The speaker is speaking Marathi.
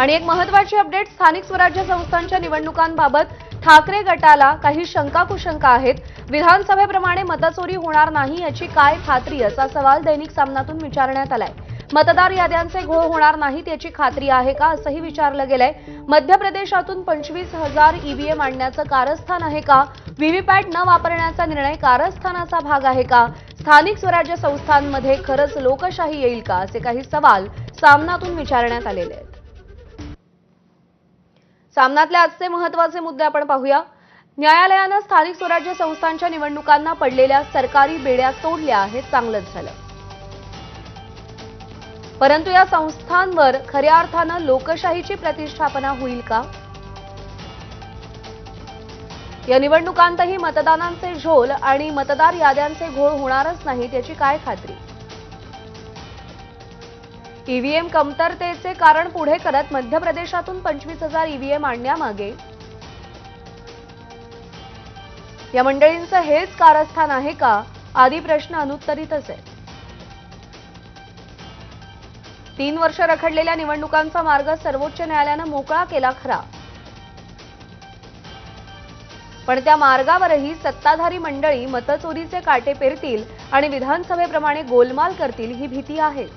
आणि एक महत्त्वाची अपडेट, स्थानिक स्वराज्य संस्थांच्या निवडणुकांबाबत ठाकरे गटाला काही शंका कुशंका आहेत। विधानसभेप्रमाणे मतचोरी होणार नाही याची काय खात्री, असा सवाल दैनिक सामनातून विचारण्यात आलाय। मतदार याद्यांचे घोळ होणार नाहीत याची खात्री आहे का, असंही विचारलं गेलंय। मध्य प्रदेशातून 25,000 ईव्हीएम आणण्याचं कारस्थान आहे का, व्हीव्हीपॅट न वापरण्याचा निर्णय कारस्थानाचा भाग आहे का, स्थानिक स्वराज्य संस्थांमध्ये खरंच लोकशाही येईल का, असे काही सवाल सामनातून विचारण्यात आलेले आहेत। सामनातले आजचे महत्त्वाचे मुद्दे आपण पाहूया। न्यायालयानं स्थानिक स्वराज्य संस्थांच्या निवडणुकांना पडलेल्या सरकारी बेड्या तोडल्या आहेत, चांगलंच झालं। परंतु या संस्थांवर खऱ्या अर्थानं लोकशाहीची प्रतिष्ठापना होईल का? या निवडणुकांतही मतदानांचे झोल आणि मतदार याद्यांचे घोळ होणारच नाहीत याची काय खात्री? ईव्हीएम कमतरतेचे कारण पुढे करत मध्य प्रदेशातून 25,000 ईव्हीएम आणण्यामागे या मंडळींचं हेच कारस्थान आहे का, आदी प्रश्न अनुत्तरितच आहे। 3 वर्ष रखडलेल्या निवडणुकांचा मार्ग सर्वोच्च न्यायालयानं मोकळा केला खरा, पण त्या मार्गावरही सत्ताधारी मंडळी मतचोरीचे काटे पेरतील आणि विधानसभेप्रमाणे गोलमाल करतील ही भीती आहे।